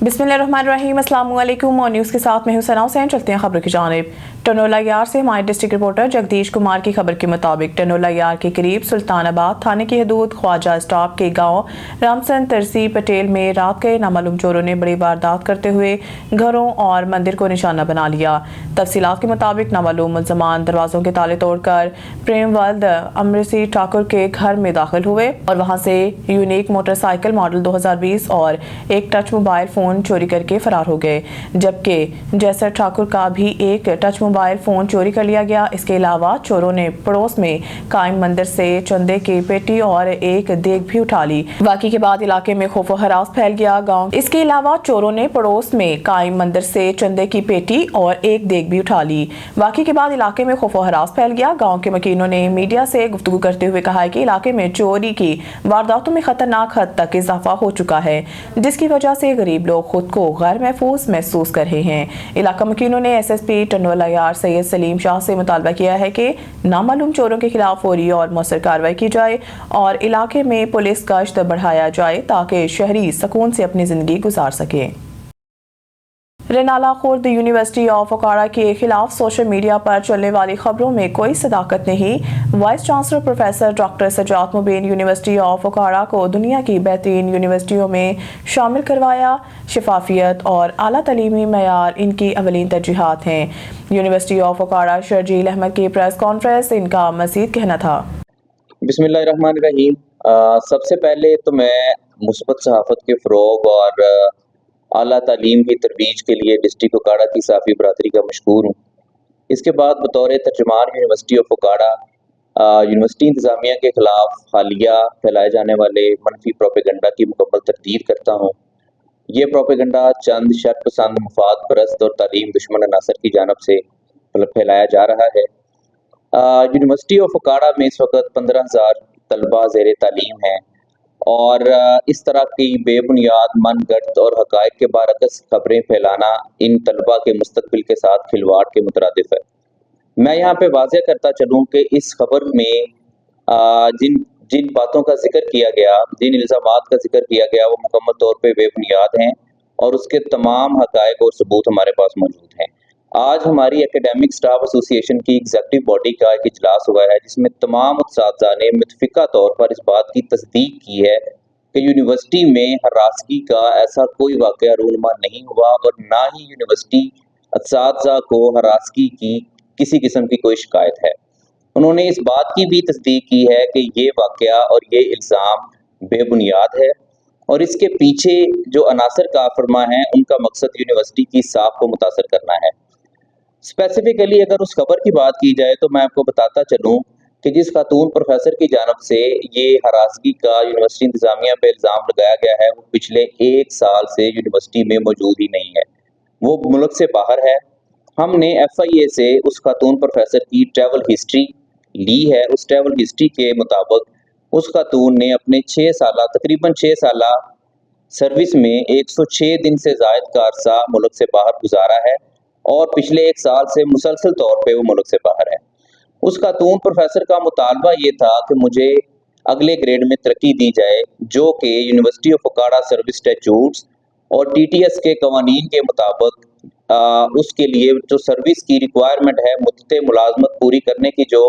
बिस्मिल्लाहिर्रहमानिर्रहीम, अस्सलाम वालेकुम। और न्यूज़ के साथ मैं हूं सना हुसैन। चलते हैं खबरों की जानिब। टनोला यार से हमारे डिस्ट्रिक्ट रिपोर्टर जगदीश कुमार की खबर के मुताबिक टनोला यार के करीब सुल्तानाबाद थाने की हदूद ख्वाजा स्टॉप के गांव रामसन तरसी पटेल में रात के नामालूम चोरों ने बड़ी वारदात करते हुए घरों और मंदिर को निशाना बना लिया। तफसीलात के मुताबिक नामालूम मुल्ज़मान दरवाज़ों के ताले तोड़कर प्रेमवल्द अमृसी ठाकुर के घर में दाखिल हुए और वहां से यूनिक मोटरसाइकिल मॉडल 2020 और एक टच मोबाइल फ़ोन चोरी करके फरार हो गए, जबकि जैसर ठाकुर का भी एक टच मोबाइल फ़ोन चोरी कर लिया गया। इसके अलावा चोरों ने पड़ोस में कायम मंदिर से चंदे की पेटी और एक देग भी उठा ली। वाक़ई के बाद इलाके में खौफ और हरास फैल गया। इसके अलावा चोरों ने पड़ोस में कायम मंदिर से चंदे की पेटी और एक देग भी उठा ली। वाक़ई के बाद इलाके में खौफ और हरास फैल गया। गाँव के मकीनों ने मीडिया से गुफ्तगू करते हुए कहा है कि इलाके में चोरी की वारदातों में खतरनाक हद तक इजाफा हो चुका है, जिसकी वजह से गरीब लोग खुद को गैर महफूज महसूस कर रहे हैं। इलाका मकीनों ने SSP टनोला यार सैयद सलीम शाह से मुतालबा किया है कि नामालूम चोरों के खिलाफ फौरी और मौसर कार्रवाई की जाए और इलाके में पुलिस गश्त बढ़ाया जाए ताकि शहरी सुकून से अपनी जिंदगी गुजार सके। रेनाला खुर्द यूनिवर्सिटी ऑफ ओकाड़ा के खिलाफ सोशल मीडिया पर चलने वाली खबरों में कोई सदाकत नहीं। Vice chancellor professor doctor Sajjad Mubeen university of Okara को दुनिया की बेहतरीन यूनिवर्सिटियों में शामिल करवाया। शफाफियत और आला तलीमी मयार इनकी अवलीन तरजीहात हैं। यूनिवर्सिटी ऑफ ओकाड़ा शर्जील अहमद की प्रेस कॉन्फ्रेंस इनका मजीद कहना था। बिस्मिल्लाहिर्रहमानिर्रहीम। सबसे पहले तो मैं मुस्बत सहाफ़त के फ़रोग़ और आला तालीम की तरवीज के लिए डिस्ट्रिक्ट ओकाड़ा की साफ़ी बरादरी का मशकूर हूँ। इसके बाद बतौर तर्जुमान यूनिवर्सिटी ऑफ ओकाड़ा यूनिवर्सिटी इंतज़ामिया के ख़िलाफ़ हालिया फैलाए जाने वाले मनफी प्रोपेगंडा की मुकम्मल तरदीद करता हूँ। ये प्रोपेगंडा चंद शर्त पसंद मुफाद परस्त और तालीम दुश्मन अनासर की जानब से फैलाया जा रहा है। यूनिवर्सिटी ऑफ ओकाड़ा में इस वक्त 15,000 तलबा ज़ेर तालीम हैं और इस तरह की बेबुनियाद मनगढ़ंत और हक़ाइक़ के बारअक्स खबरें फैलाना इन तलबा के मुस्तक़बिल के साथ खिलवाड़ के मुतरादिफ है। मैं यहाँ पे वाज़ेह करता चलूँ कि इस खबर में जिन जिन बातों का जिक्र किया गया, जिन इल्ज़ामात का जिक्र किया गया, वो मुकम्मल तौर पे बेबुनियाद हैं और उसके तमाम हक़ाइक़ और सबूत हमारे पास मौजूद हैं। आज हमारी एकेडमिक स्टाफ एसोसिएशन की एग्जीक्यूटिव बॉडी का एक इजलास हुआ है, जिसमें तमाम उत्साहज़ा ने मुतफ़िक़ा तौर पर इस बात की तस्दीक की है कि यूनिवर्सिटी में हरासगी का ऐसा कोई वाक़या रूनुमा नहीं हुआ और ना ही यूनिवर्सिटी उत्साहज़ा को हरासगी की किसी किस्म की कोई शिकायत है। उन्होंने इस बात की भी तस्दीक की है कि ये वाक़या और ये इल्ज़ाम बेबुनियाद है और इसके पीछे जो अनासर कारफरमा हैं उनका मकसद यूनिवर्सिटी की साख को मुतासर करना है। स्पेसिफिकली अगर उस खबर की बात की जाए तो मैं आपको बताता चलूँ कि जिस खातून प्रोफेसर की जानब से ये हरासगी का यूनिवर्सिटी इंतज़ामिया पे इल्ज़ाम लगाया गया है, वो पिछले 1 साल से यूनिवर्सिटी में मौजूद ही नहीं है, वो मुल्क से बाहर है। हमने FIA से उस खातून प्रोफेसर की ट्रैवल हिस्ट्री ली है। उस ट्रैवल हिस्ट्री के मुताबिक उस खातून ने अपने तकरीबन 6 साला सर्विस में 106 दिन से ज़ायद का अरसा मुल्क से बाहर गुजारा है और पिछले 1 साल से मुसलसल तौर पे वो मुल्क से बाहर है। उस खातून प्रोफेसर का मुतालबा ये था कि मुझे अगले ग्रेड में तरक्की दी जाए, जो कि university of Okara service statutes और TTS के कवानीन के मुताबिक उसके लिए जो सर्विस की रिक्वायरमेंट है, मुद्दत मुलाजमत पूरी करने की जो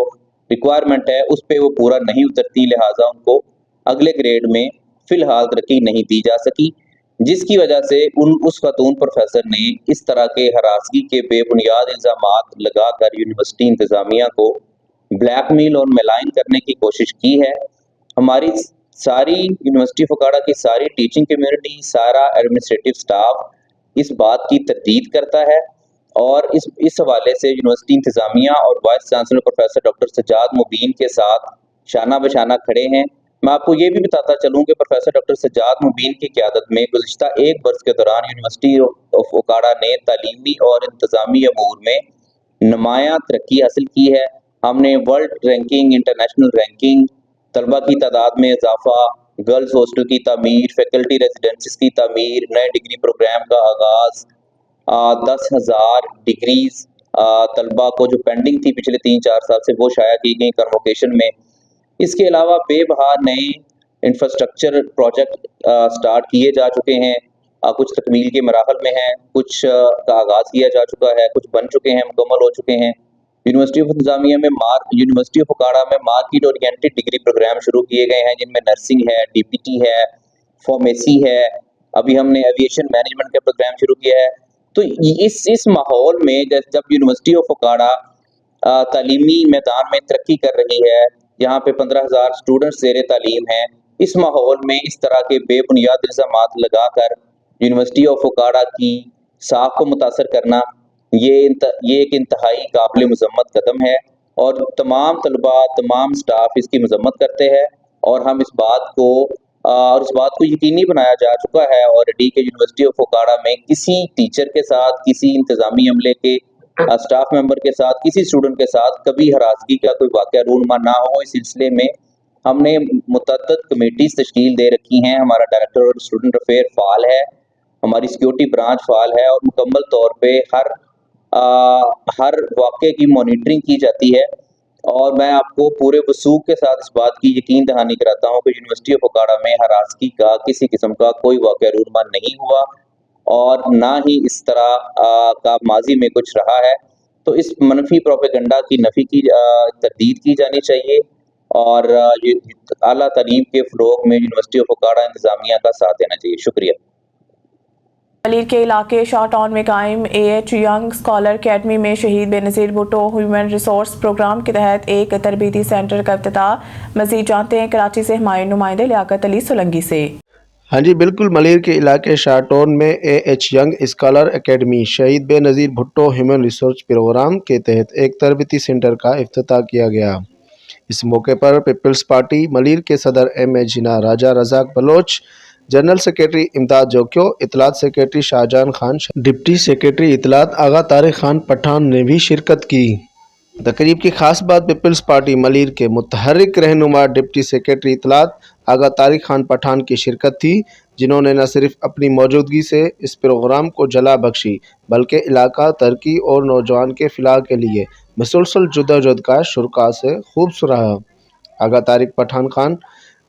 रिक्वायरमेंट है, उस पर वो पूरा नहीं उतरती, लिहाजा उनको अगले ग्रेड में फ़िलहाल तरक्की नहीं दी जा सकी, जिसकी वजह से उस खातून प्रोफेसर ने इस तरह के हरासगी के बेबुनियाद इल्ज़ामात लगाकर यूनिवर्सिटी इंतज़ामिया को ब्लैकमेल और मेलाइन करने की कोशिश की है। हमारी सारी यूनिवर्सिटी ऑफ ओकाड़ा की सारी टीचिंग कम्युनिटी, सारा एडमिनिस्ट्रेटिव स्टाफ इस बात की तरदीद करता है और इस हवाले से यूनिवर्सिटी इंतज़ामिया और vice chancellor professor doctor Sajjad Mubeen के साथ शाना बशाना खड़े हैं। मैं आपको ये भी बताता चलूँ कि प्रोफेसर डॉक्टर सजाद मुबीन की क़यादत में गुज़िश्ता 1 बरस के दौरान यूनिवर्सिटी ऑफ ओकाड़ा ने तालीमी और इंतज़ामी अमूर में नुमायाँ तरक्की हासिल की है। हमने वर्ल्ड रैंकिंग, इंटरनेशनल रैंकिंग, तलबा की तादाद में इजाफा, गर्ल्स हॉस्टल की तामीर, फैकल्टी रेजिडेंसीज की तामीर, नए डिग्री प्रोग्राम का आगाज़, 10,000 डिग्रीज तलबा को जो पेंडिंग थी पिछले 3-4 साल से वो शाया की गई कन्वोकेशन में। इसके अलावा बेबहा नए इंफ्रास्ट्रक्चर प्रोजेक्ट स्टार्ट किए जा चुके हैं। कुछ तकमील के मराहल में हैं, कुछ का आगाज़ किया जा चुका है, कुछ बन चुके हैं, मुकम्मल हो चुके हैं। यूनिवर्सिटी ऑफ इंतज़ामिया में यूनिवर्सिटी ऑफ उकाड़ा में मार्केट ओरिएंटेड डिग्री प्रोग्राम शुरू किए गए हैं, जिनमें नर्सिंग है, डीपीटी है, फार्मेसी है, अभी हमने एविएशन मैनेजमेंट का प्रोग्राम शुरू किया है। तो इस माहौल में जब यूनिवर्सिटी ऑफ उकाड़ा तालीमी मैदान में तरक्की कर रही है, यहाँ पे 15,000 स्टूडेंट्स ज़ेरे तालीम हैं, इस माहौल में इस तरह के बेबुनियाद इल्ज़ामात लगाकर यूनिवर्सिटी ऑफ उकाड़ा की साख को मुतासर करना ये एक इंतहाई काबिल मज़म्मत कदम है, और तमाम तलबा, तमाम स्टाफ इसकी मज़म्मत करते हैं। और हम इस बात को यकीनी बनाया जा चुका है ऑलरेडी कि यूनिवर्सिटी ऑफ उकाड़ा में किसी टीचर के साथ, किसी इंतज़ामी अमले के स्टाफ मेंबर के साथ, किसी स्टूडेंट के साथ कभी हरासगी का कोई वाक़या रूनुमा ना हो। इस सिलसिले में हमने मुतअद्दिद कमेटीज़ तश्कील दे रखी हैं। हमारा डायरेक्टर और स्टूडेंट अफेयर फ़ाल है, हमारी सिक्योरिटी ब्रांच फ़ाल है, और मुकम्मल तौर पे हर वाक़े की मॉनिटरिंग की जाती है। और मैं आपको पूरे वसूख के साथ इस बात की यकीन दहानी कराता हूँ कि यूनिवर्सिटी ऑफ उकाड़ा में हरासगी का किसी किस्म का कोई वाक़या रूनुमा नहीं हुआ, और ना ही इस तरह का माजी में कुछ रहा है। तो इस मनफी प्रोपेगेंडा की नफ़ी की तरदीद की जानी चाहिए, और ये आला तालीम के फ़रोग़ में यूनिवर्सिटी ऑफ उकाड़ा इंतज़ामिया का साथ देना चाहिए। शुक्रिया। मलीर के इलाके शाह टाउन में कायम AH यंग स्कॉलर अकेडमी में Shaheed Benazir Bhutto human resource program के तहत एक तरबीती सेंटर का इफ्तिताह। मज़ीद जानते हैं कराची से हमारे नुमाइंदे लियाकत अली सोलंकी से। हाँ जी बिल्कुल, मलीर के इलाके शाह टाउन में AH young scholar academy Shaheed Benazir Bhutto human resource program के तहत एक तरबीती सेंटर का इफ्तिताह किया गया। इस मौके पर पीपल्स पार्टी मलीर के सदर MA जिना राजा रज़ाक बलोच, जनरल सेक्रेटरी इमदाद जोक्यो, इतलात secretary Shahjahan Khan, deputy secretary इतलात आगा तारिक खान पठान ने भी शिरकत की। तकरीब की खास बात पीपल्स पार्टी मलीर के मुतहर्रिक रहनुमा डिप्टी सेक्रेटरी इतलात आगा तारिक खान पठान की शिरकत थी, जिन्होंने न सिर्फ अपनी मौजूदगी से इस प्रोग्राम को जला बख्शी, बल्कि इलाका तरक्की और नौजवान के फलाह के लिए मुसलसल जद्दोजहद का शुरा से खूब सराहा। आगा तारिक पठान खान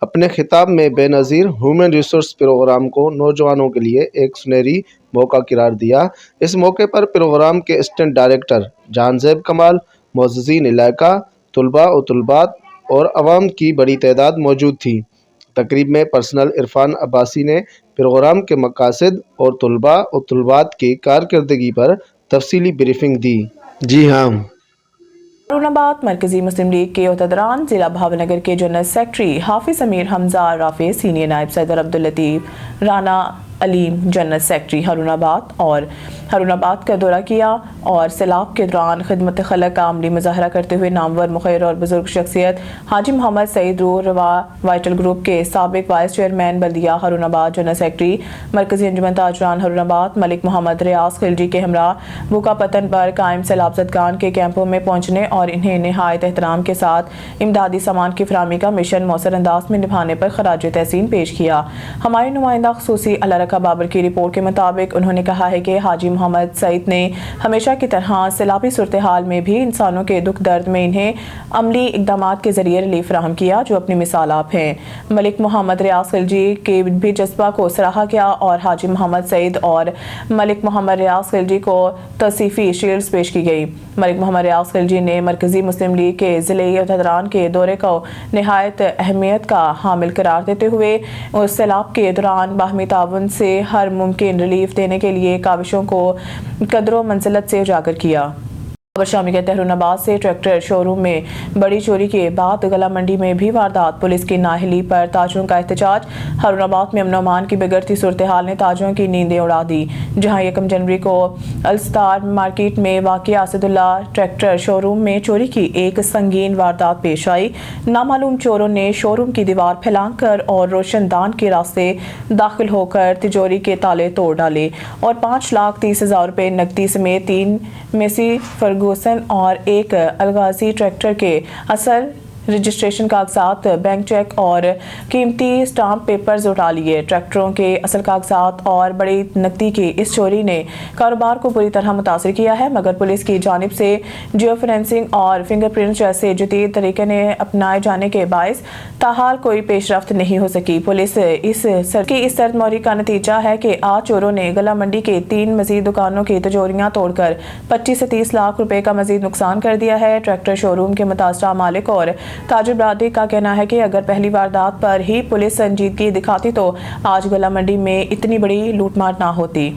अपने खिताब में बेनज़ीर ह्यूमन रिसोर्स प्रोग्राम को नौजवानों के लिए एक सुनहरी मौका करार दिया। इस मौके पर प्रोग्राम के असिस्टेंट डायरेक्टर जहांज़ेब कमाल, मुअज़्ज़िज़ीन इलाका, तुलबा और तुलबात और अवाम की बड़ी तादाद मौजूद थी। तकरीब में पर्सनल इरफान अब्बासी ने प्रोग्राम के मकासद और तुलबा और तुलबात की कारकर्दगी पर तफसीली ब्रीफिंग दी। जी हाँ, हारूनाबाद मरकजी मुस्लिम लीग के अहदेदारान जिला भावनगर के जनरल सेक्रेटरी हाफिज अमीर हमजा राफे, सीनियर नायब सदर अब्दुल लतीफ़ राना अलीम, जनरल सेक्रेटरी हारूनाबाद का दौरा किया और सैलाब के दौरान खिदमत खलक का अमली मुजाहरा करते हुए नामवर मुखिर और बुजुर्ग शख्सियत हाजी मोहम्मद सईद रूर वाइटल ग्रुप के साबिक वाइस चेयरमैन बल्दिया हारूनाबाद, जनरल सेक्रेटरी मरकजी अंजुमन ताजरान हारूनाबाद मलिक मोहम्मद रियाज खिलजी के हमरा भूखा पतन पर कायम सैलाब ज़दगान के कैंपों में पहुँचने और इन्हें नहायत एहतराम के साथ इमदादी सामान की फराहमी का मिशन मौसर अंदाज में निभाने पर खराज तहसीन पेश किया। हमारे नुमाइंदा खसूसी अल्लाह रखा बाबर की रिपोर्ट के मुताबिक उन्होंने कहा है कि हाजी मोहम्मद सईद ने हमेशा की तरह सैलाबी सूरत हाल में भी इंसानों के दुख दर्द में इन्हें अमली इकदाम के जरिए रिलीफ फराहम किया, जो अपनी मिसाल आप हैं। मलिक मोहम्मद रियाज खिलजी के भी जज्बा को सराहा गया और हाजी मोहम्मद सईद और मलिक मोहम्मद रियाज खिलजी को तौसीफी शील्ड्स पेश की गई। मलिक मोहम्मद रियाज खिलजी ने मरकजी मुस्लिम लीग के ज़िले अहदेदारान के दौरे को नहायत अहमियत का हामिल करार देते हुए उस सैलाब के दौरान बाहमी ताउन से हर मुमकिन रिलीफ देने के लिए काविशों को कदरों मंजिलत से उजागर किया। खबर शामी कहते हैं हारूनाबाद से ट्रैक्टर शोरूम में बड़ी चोरी के बाद गला मंडी में भी वारदात, पुलिस की नाहली पर ताजरों का एहतजाज। हारूनाबाद में अमन अमान की बिगड़ती सूरत हाल ने ताजरों की नींदें उड़ा दी, जहां 1 जनवरी को अलस्तार मार्केट में वाक़ आसदुल्ला ट्रैक्टर शोरूम में चोरी की एक संगीन वारदात पेश आई। नामालूम चोरों ने शोरूम की दीवार फैलाकर और रोशनदान के रास्ते दाखिल होकर तिजोरी के ताले तोड़ डाले और 5,30,000 रुपये नकदी समेत 3 मेसी फर्गूसन और एक अलगाजी ट्रैक्टर के असर रजिस्ट्रेशन कागजात, बैंक चेक और कीमती स्टाम्प पेपर्स उठा लिए। ट्रैक्टरों के असल कागजात और बड़ी नकदी की इस चोरी ने कारोबार को बुरी तरह मुतासिर किया है, मगर पुलिस की जानिब से जियो फोरेंसिक और फिंगरप्रिंट जैसे जदीद तरीके ने अपनाए जाने के बायस ताहाल कोई पेशरफ्त नहीं हो सकी। पुलिस इस सर्द मौरी का नतीजा है कि आज चोरों ने गला मंडी के 3 मजीद दुकानों की तिजोरियां तोड़कर 25 से 30 लाख रुपए का मजीद नुकसान कर दिया है। ट्रैक्टर शोरूम के मुतासरा मालिक और ताजिर बरादरी का कहना है कि अगर पहली वारदात पर ही पुलिस संजीदगी दिखाती तो आज गला मंडी में इतनी बड़ी लूटमार ना होती।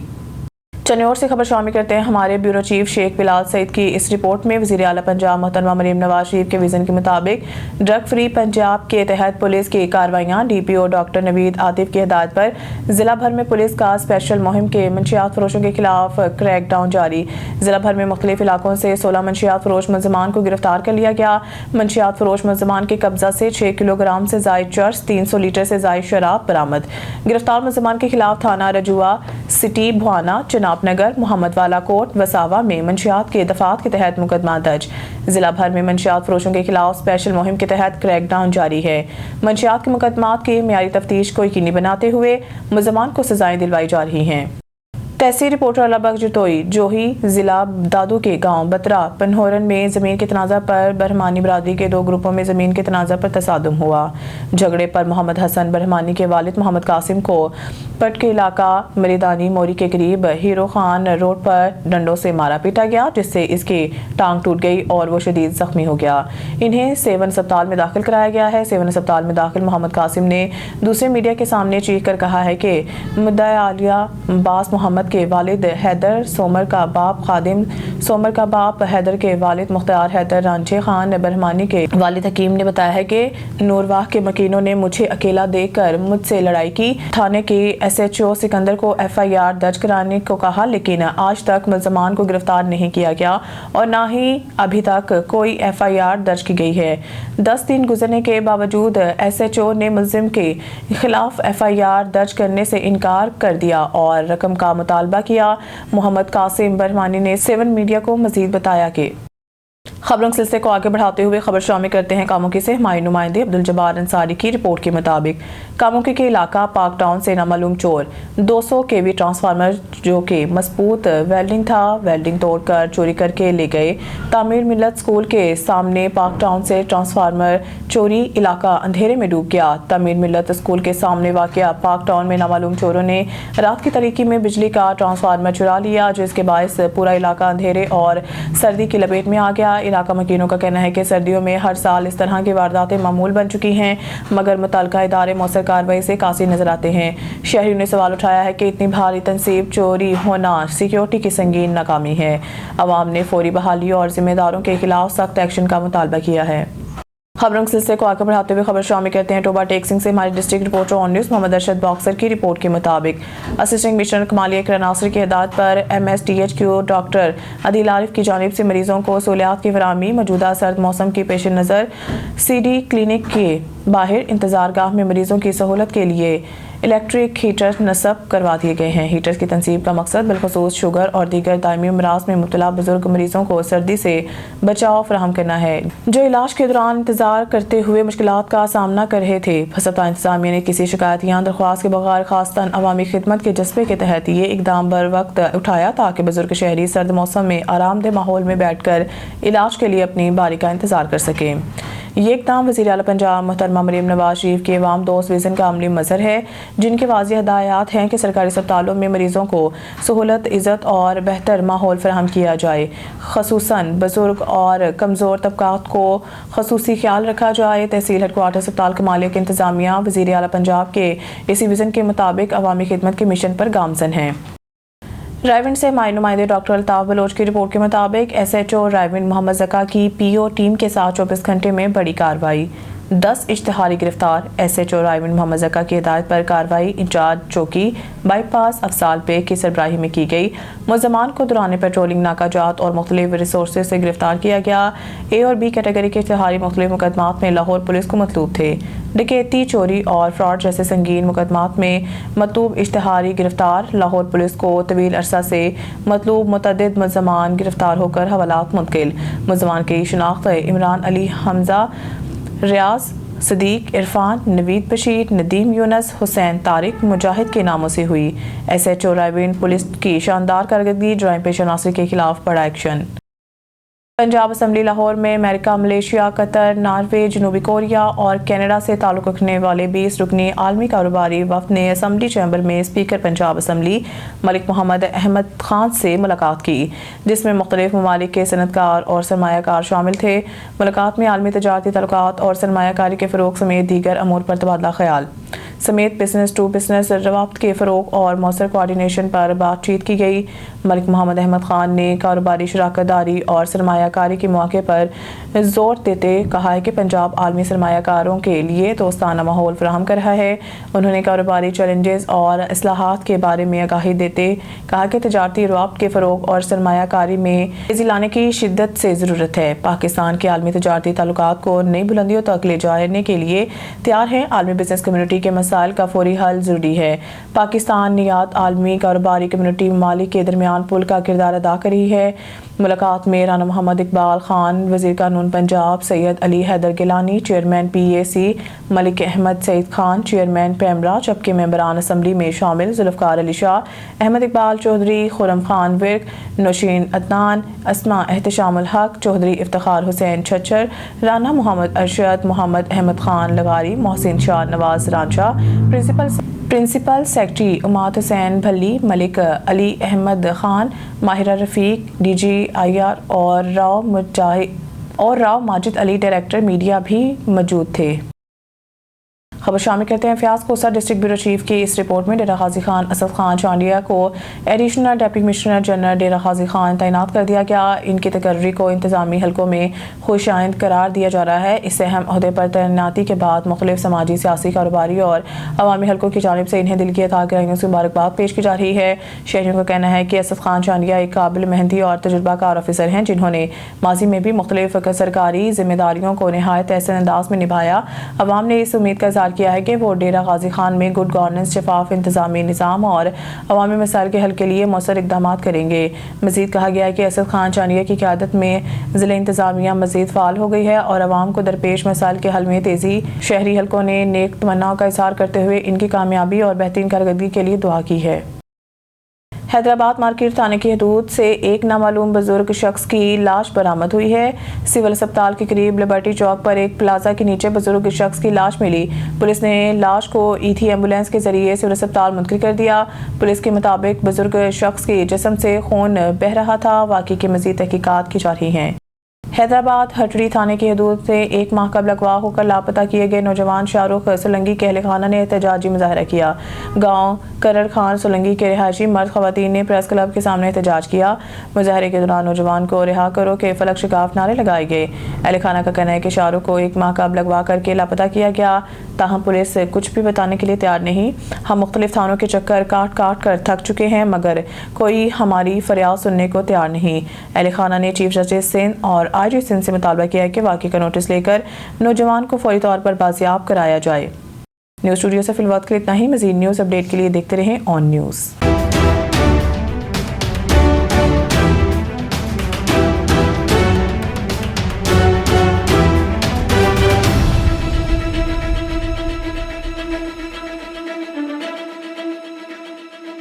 चन्नौर से खबर शामिल करते हैं हमारे ब्यूरो चीफ शेख बिलाल सईद की इस रिपोर्ट में। वज़ीर आला पंजाब मोहतरमा मरीम नवाज शरीफ के विजन के मुताबिक ड्रग फ्री पंजाब के तहत पुलिस की कार्रवाइयाँ। DPO डॉक्टर नवीद आतिफ की हिदायत पर जिला भर में पुलिस का स्पेशल मुहिम के मंशियात फरोशों के खिलाफ क्रैक डाउन जारी। जिला भर में मुख्तलिफ इलाकों से 16 मंशियात फरोश मुलजमान को गिरफ्तार कर लिया गया। मंशियात फरोश मुलजमान के कब्जा से 6 किलोग्राम से जायद चर्स, 300 लीटर से जायद शराब बरामद। गिरफ्तार मुलजमान के खिलाफ थाना रजुआ सिटी, भुआना, नगर, मोहम्मद वाला कोट, वसावा में मंशियात के दफात के तहत मुकदमा दर्ज। जिला भर में मंशियात फरोशों के खिलाफ स्पेशल मुहिम के तहत क्रैकडाउन जारी है। मंशियात के मुकदमात की मियारी तफ्तीश को यकीनी बनाते हुए मुलजमान को सजाएं दिलवाई जा रही हैं। तहसील रिपोर्टर अलाबख्श जतोई जोही जिला दादू के गांव बतरा पनहोरन में जमीन के तनाज़ा पर बरहमानी बरादरी के 2 ग्रुपों में जमीन के तनाज़ा पर तसादुम हुआ। झगड़े पर मोहम्मद हसन बरहमानी के वालिद मोहम्मद कासिम को पट के इलाका मरीदानी मोरी के करीब हीरो खान रोड पर डंडों से मारा पीटा गया, जिससे इसकी टांग टूट गई और वो शदीद जख्मी हो गया। इन्हें सेवन अस्पताल में दाखिल कराया गया है। सेवन अस्पताल में दाखिल मोहम्मद कासिम ने दूसरे मीडिया के सामने चीख कर कहा है कि मुद्दा आलिया बास मोहम्मद के वालिद हैदर सोमर का बाप खादिम सोमर का बाप हैदर के वालिद मुख्तार हैदर रांझे खान बरहमानी के वालिद हकीम ने बताया है कि नूरवाह के मकीनों ने मुझे अकेला देखकर मुझसे लड़ाई की। थाने के SHO सिकंदर को FIR दर्ज कराने को कहा, लेकिन आज तक मुलजमान को गिरफ्तार नहीं किया गया और न ही अभी तक कोई FIR दर्ज की गई है। 10 दिन गुजरने के बावजूद SHO ने मुलजिम के खिलाफ FIR दर्ज करने से इनकार कर दिया और रकम का मुतालबा किया। मोहम्मद कासिम बरहमानी ने 7 मीडिया को मजीद बताया कि खबरों के सिलसिले को आगे बढ़ाते हुए खबर शामिल करते हैं कामुकी से। हमारे नुमाइंदे अब्दुल जब्बार अंसारी की रिपोर्ट के मुताबिक कामुकी के इलाका पाक टाउन से नामालूम चोर 200 kV ट्रांसफार्मर जो कि मजबूत वेल्डिंग था, वेल्डिंग तोड़कर चोरी करके ले गए। तामीर मिल्लत स्कूल के सामने पाक टाउन से ट्रांसफार्मर चोरी, इलाका अंधेरे में डूब गया। तामीर मिल्लत स्कूल के सामने वाक़या पाक टाउन में नामालूम चोरों ने रात की तारीकी में बिजली का ट्रांसफार्मर चुरा लिया, जिसके बायस पूरा इलाका अंधेरे और सर्दी की लपेट में आ गया। इलाका मकीनों का कहना है कि सर्दियों में हर साल इस तरह की वारदातें मामूल बन चुकी हैं, मगर मुतल्लिका इदारे मौसर कार्रवाई से कासी नजर आते हैं। शहरियों ने सवाल उठाया है कि इतनी भारी तनसीब चोरी होना सिक्योरिटी की संगीन नाकामी है। अवाम ने फौरी बहाली और जिम्मेदारों के खिलाफ सख्त एक्शन का मुतालबा किया है। खबरों के सिलसिले को आगे बढ़ाते हुए खबर शामिल करते हैं टोबा टेक सिंह से। हमारे district reporter on news Mohammad Arshad boxer की रिपोर्ट के मुताबिक असिस्टेंट कमिश्नर कमालिया इकरा नासिर की हिदायत पर MSDHQ डॉक्टर अदील आरिफ की जानिब से मरीजों को सहूलियात की फराहमी मौजूदा सर्द मौसम के पेश नज़र CD क्लिनिक के बाहर इंतजार गाह में मरीजों की सहूलत के लिए इलेक्ट्रिक हीटर नस्ब करवा दिए गए हैं। हीटर्स की तनसीब का मकसद बिलखुसूस शुगर और दीगर दायमी अमराज में मुब्तला बुजुर्ग मरीजों को सर्दी से बचाव फराहम करना है, जो इलाज के दौरान इंतजार करते हुए मुश्किलात का सामना कर रहे थे। अस्पताल इंतजामिया ने किसी शिकायत या दरख्वास्त के बगैर खासतन अवामी खिदमत के जज्बे के तहत ये इकदाम बर वक्त उठाया ताकि बुजुर्ग शहरी सर्द मौसम में आरामदेह माहौल में बैठ कर इलाज के लिए अपनी बारी का इंतजार कर सकें। ये इकदाम वज़ीर आला पंजाब मोहतरमा मरीम नवाज शरीफ के अवाम दोस्त विज़न का अमली मज़हर है, जिनके वाज़ेह हदायत हैं कि सरकारी अस्पतालों में मरीजों को सहूलत, इज़्ज़त और बेहतर माहौल फराहम किया जाए। ख़ुसूसन बुजुर्ग और कमज़ोर तबकात को ख़ुसूसी ख्याल रखा जाए। तहसील हेडक्वार्टर अस्पताल कमालिया के इंतजामिया वज़ीर आला पंजाब के इसी विज़न के मुताबिक अवामी खिदमत के मिशन पर गामज़न हैं। रायविंड से हमारे नुमाइंदे डॉक्टर अल्ताफ बलोच की रिपोर्ट के मुताबिक SHO रायविंड मोहम्मद ज़का की PO टीम के साथ 24 घंटे में बड़ी कार्रवाई। 10 इश्तिहारी गिरफ्तार। SHO रायविंड मोहम्मद ज़का की हिदायत पर कार्रवाई इंचार्ज चौकी बाईपास अफसाल पे की सरबराही में की गई। मुलजमान को दौरान पेट्रोलिंग नाकाजात और मुख्तलिफ रिसोर्सेज से गिरफ्तार किया गया। A और B कैटेगरी के इश्तिहारी मुख्तलिफ मुकदमात में लाहौर पुलिस को मतलूब थे। डकैती, चोरी और फ्रॉड जैसे संगीन मुकदमात में मतलूब इश्तिहारी गिरफ्तार। लाहौर पुलिस को तवील अरसा से मतलूब मुतअद्दिद मुलजमान गिरफ्तार होकर हवालात मुंतकिल। मुलजमान की शिनाख्त इमरान अली हमजा, ریاض, صدیق, عرفان, نوید بشیر, ندیم یونس, حسین طارق, مجاہد کے ناموں سے ہوئی. SHO رائے پولیس کی شاندار کارکردگی, جرائم پیشہ عناصر کے خلاف بڑا ایکشن. پنجاب اسمبلی لاہور میں امریکہ, ملیشیا, قطر, ناروے, جنوبی کوریا اور کینیڈا سے تعلق رکھنے والے 20 رکنی عالمی کاروباری وفد نے اسمبلی چیمبر میں اسپیکر پنجاب اسمبلی ملک محمد احمد خان سے ملاقات کی, جس میں مختلف ممالک کے صنعت کار اور سرمایہ کار شامل تھے. ملاقات میں عالمی تجارتی تعلقات اور سرمایہ کاری کے فروغ سمیت دیگر امور پر تبادلہ خیال سمیت بزنس ٹو بزنس روابط کے فروغ اور مؤثر کوارڈینیشن پر بات چیت کی گئی. ملک محمد احمد خان نے کاروباری شراکت داری اور سرمایہ کاری کے مواقع پر زور دیتے کہا ہے کہ پنجاب عالمی سرمایہ کاروں کے لیے دوستانہ ماحول فراہم کر رہا ہے. انہوں نے کاروباری چیلنجز اور اصلاحات کے بارے میں آگاہی دیتے کہا کہ تجارتی روابط کے فروغ اور سرمایہ کاری میں تیزی لانے کی شدت سے ضرورت ہے. پاکستان کے عالمی تجارتی تعلقات کو نئی بلندیوں تک لے جانے کے لیے تیار ہیں. عالمی بزنس کمیونٹی کے مسائل کا فوری حل ضروری ہے. پاکستان نیات عالمی کاروباری کمیونٹی ممالک کے درمیان پل کا کردار ادا کر رہی ہے. ملاقات میں رانا محمد اقبال خان, وزیر قانون پنجاب سید علی حیدر گیلانی, چیئرمین PAC ملک احمد سعید خان, چیئرمین پیمرا, جبکہ ممبران اسمبلی میں شامل ذوالفقار علی شاہ, احمد اقبال چودھری, خرم خان ورک, نوشین عدنان, اسماء احتشام الحق چودھری, افتخار حسین چھچر, رانا محمد ارشد, محمد احمد خان لغاری, محسن شاہ نواز رانچا, پرنسپل سیکرٹری اماد حسین بھلی, ملک علی احمد خان, ماہرہ رفیق DGIR اور راؤ ماجد علی ڈائریکٹر میڈیا بھی موجود تھے. خبر شامل کرتے ہیں فیاض کوسہ. ڈسٹرکٹ بیورو چیف کی اس رپورٹ میں ڈیرہ غازی خان اسد خان چانڈیا کو additional deputy commissioner general Dera Ghazi Khan تعینات کر دیا گیا. ان کی تقرری کو انتظامی حلقوں میں خوش آئند قرار دیا جا رہا ہے. اس اہم عہدے پر تعیناتی کے بعد مختلف سماجی, سیاسی, کاروباری اور عوامی حلقوں کی جانب سے انہیں دل کی عطا گراہیوں سے مبارکباد پیش کی جا رہی ہے. شہریوں کا کہنا ہے کہ اسد خان چانڈیا ایک قابل محنتی اور تجربہ کار آفیسر ہیں, جنہوں نے ماضی میں بھی مختلف سرکاری ذمہ داریوں کو نہایت احسن انداز میں نبھایا. عوام نے اس امید کا اظہار کیا ہے کہ وہ ڈیرہ غازی خان میں گڈ گورننس, شفاف انتظامی نظام اور عوامی مسائل کے حل کے لیے مؤثر اقدامات کریں گے. مزید کہا گیا ہے کہ اسد خان چانڈیا کی قیادت میں ضلع انتظامیہ مزید فعال ہو گئی ہے اور عوام کو درپیش مسائل کے حل میں تیزی. شہری حلقوں نے نیک تمناؤں کا اظہار کرتے ہوئے ان کی کامیابی اور بہترین کارکردگی کے لیے دعا کی ہے. حیدرآباد مارکیٹ تھانے کی حدود سے ایک نامعلوم بزرگ شخص کی لاش برآمد ہوئی ہے. سول اسپتال کے قریب لبرٹی چوک پر ایک پلازا کے نیچے بزرگ شخص کی لاش ملی. پولیس نے لاش کو ایتھی ایمبولینس کے ذریعے سول اسپتال منتقل کر دیا. پولیس کے مطابق بزرگ شخص کے جسم سے خون بہہ رہا تھا. واقعے کی مزید تحقیقات کی جا رہی ہیں. حیدرآباد ہٹڑی تھانے کی حدود سے ایک ماہ قبل اغوا ہو کر لاپتہ کیے گئے نوجوان شاہ رخ سولنگی کے اہل خانہ نے احتجاجی مظاہرہ کیا. گاؤں کرڑ خان سولنگی کے رہائشی مرد خواتین نے پریس کلب کے سامنے احتجاج کیا. مظاہرے کے دوران نوجوان کو رہا کرو کے فلک شکاف نعرے لگائے گئے. اہل خانہ کا کہنا ہے کہ شاہ رخ کو ایک ماہ قبل اغوا کر کے لاپتہ کیا گیا, تاہم پولیس کچھ بھی بتانے کے لیے تیار نہیں. ہم مختلف تھانوں کے چکر کاٹ کر تھک چکے ہیں مگر کوئی ہماری فریاد سننے کو تیار نہیں. اہل خانہ نے چیف جسٹس سندھ اور IG سندھ سے مطالبہ کیا ہے کہ واقعے کا نوٹس لے کر نوجوان کو فوری طور پر بازیاب کرایا جائے. نیوز اسٹوڈیو سے فی الوقت کے لیے اتنا ہی. مزید نیوز اپڈیٹ کے لیے دیکھتے رہیں آن نیوز.